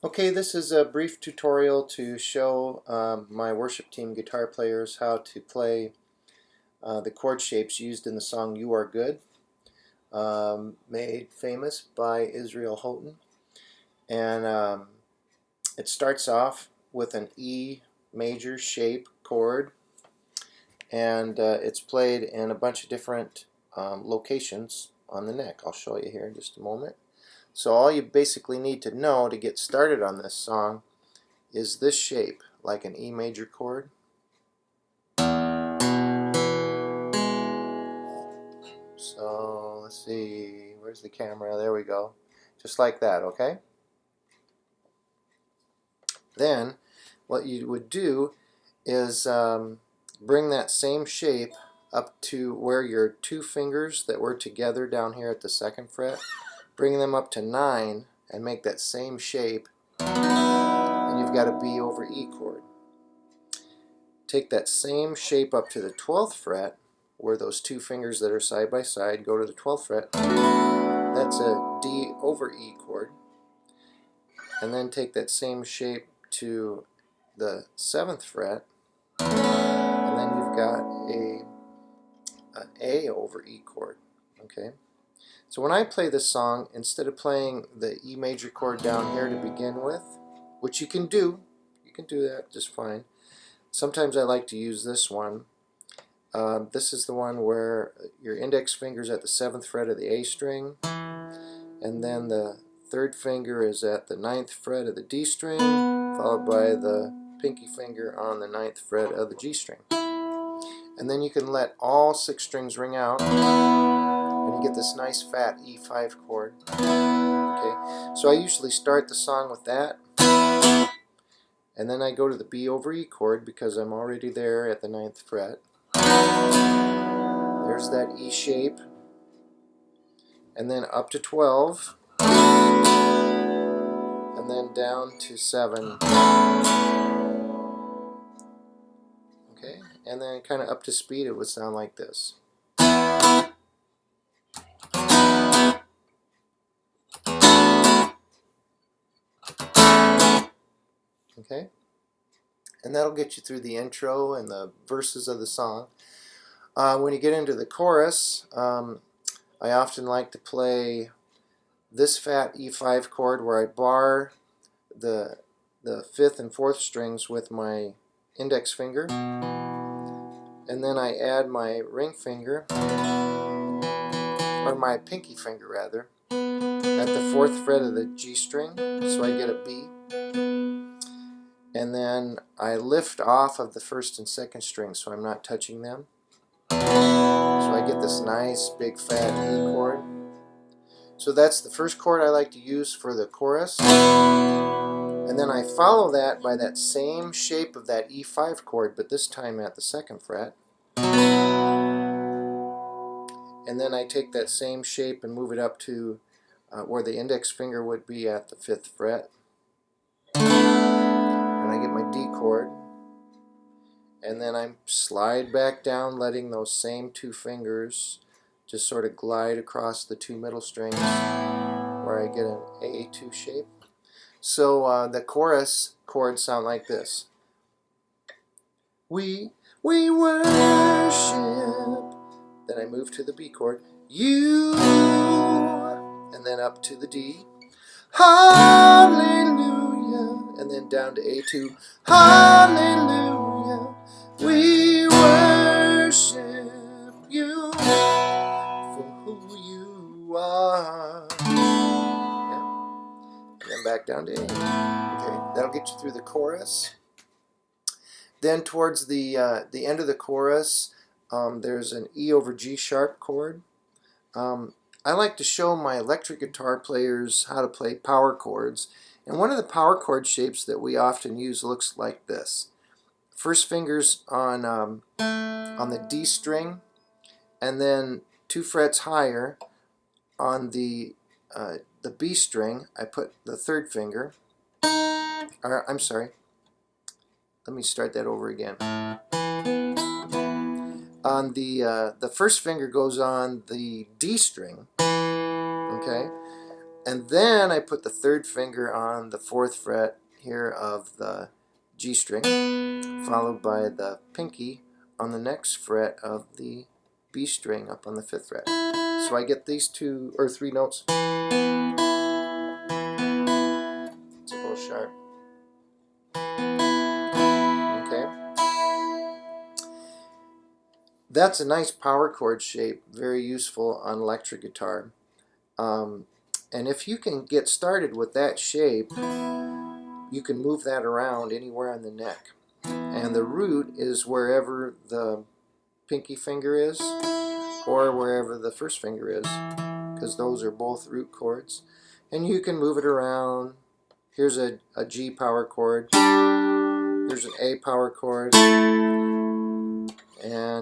Okay, this is a brief tutorial to show my worship team guitar players how to play the chord shapes used in the song You Are Good, made famous by Israel Houghton. And it starts off with an E major shape chord, and it's played in a bunch of different locations on the neck. I'll show you here in just a moment. So all you basically need to know to get started on this song is this shape, like an E major chord. So let's see, where's the camera? There we go. Just like that, okay? Then what you would do is bring that same shape up to where your two fingers that were together down here at the 2nd fret, bring them up to 9 and make that same shape, and you've got a B over E chord. Take that same shape up to the 12th fret, where those two fingers that are side by side go to the 12th fret. That's a D over E chord. And then take that same shape to the 7th fret, and then you've got an A over E chord. Okay. So when I play this song, instead of playing the E major chord down here to begin with, which you can do that just fine. Sometimes I like to use this one. This is the one where your index finger's at the 7th fret of the A string, and then the 3rd finger is at the 9th fret of the D string, followed by the pinky finger on the 9th fret of the G string. And then you can let all 6 strings ring out, and you get this nice fat E5 chord. Okay, so I usually start the song with that, and then I go to the B over E chord because I'm already there at the 9th fret. There's that E shape, and then up to 12, and then down to 7. Okay, and then kind of up to speed, it would sound like this. Okay, and that'll get you through the intro and the verses of the song. When you get into the chorus, I often like to play this fat E5 chord where I bar the 5th and 4th strings with my index finger, and then I add my ring finger, or my pinky finger rather, at the 4th fret of the G string, so I get a B, and then I lift off of the 1st and 2nd string so I'm not touching them, so I get this nice big fat E chord. So that's the first chord I like to use for the chorus, and then I follow that by that same shape of that E5 chord, but this time at the 2nd fret, and then I take that same shape and move it up to where the index finger would be at the 5th fret, and I get my D chord, and then I slide back down, letting those same two fingers just sort of glide across the two middle strings where I get an A2 shape. So the chorus chords sound like this. We worship. Then I move to the B chord. You, and then up to the D. Hallelujah, and then down to A2. Hallelujah, we worship you for who you are. Yeah. And then back down to A. Okay, that'll get you through the chorus. Then towards the end of the chorus, there's an E over G sharp chord. I like to show my electric guitar players how to play power chords, and one of the power chord shapes that we often use looks like this. First finger's on the D string, and then 2 frets higher on the B string, I put the 3rd finger. Or, I'm sorry. Let me start that over again. On the first finger goes on the D string, okay, And then I put the third finger on the 4th fret here of the G string, followed by the pinky on the next fret of the B string up on the 5th fret. So I get these 2 or 3 notes. It's a little sharp. Okay. That's a nice power chord shape, very useful on electric guitar. And if you can get started with that shape, you can move that around anywhere on the neck. And the root is wherever the pinky finger is or wherever the first finger is, because those are both root chords. And you can move it around. Here's a G power chord, here's an A power chord, and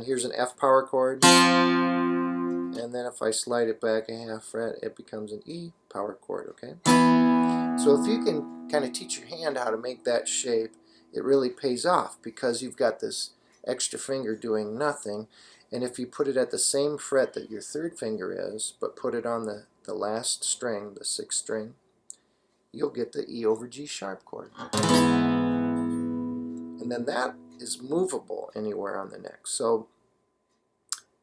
here's an F power chord. And then if I slide it back a half fret, it becomes an E power chord, okay? So if you can kind of teach your hand how to make that shape, it really pays off, because you've got this extra finger doing nothing. And if you put it at the same fret that your 3rd finger is, but put it on the last string, the 6th string, you'll get the E over G sharp chord. And then that is movable anywhere on the neck. So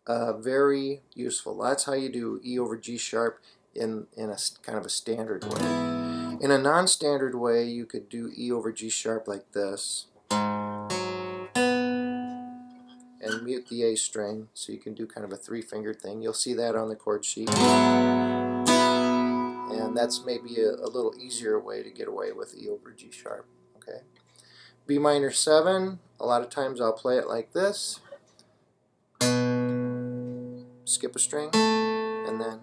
very useful. That's how you do E over G sharp in a kind of a standard way. In a non-standard way, you could do E over G sharp like this, and mute the A string, so you can do kind of a 3-fingered thing. You'll see that on the chord sheet. And that's maybe a little easier way to get away with E over G sharp. Okay. B minor 7, a lot of times I'll play it like this. Skip a string, and then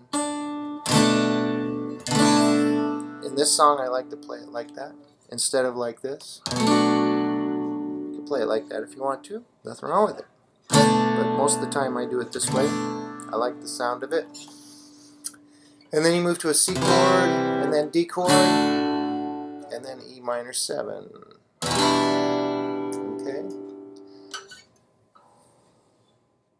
in this song I like to play it like that instead of like this. You can play it like that if you want to, nothing wrong with it. But most of the time I do it this way. I like the sound of it. And then you move to a C chord, and then D chord, and then E minor 7. Okay.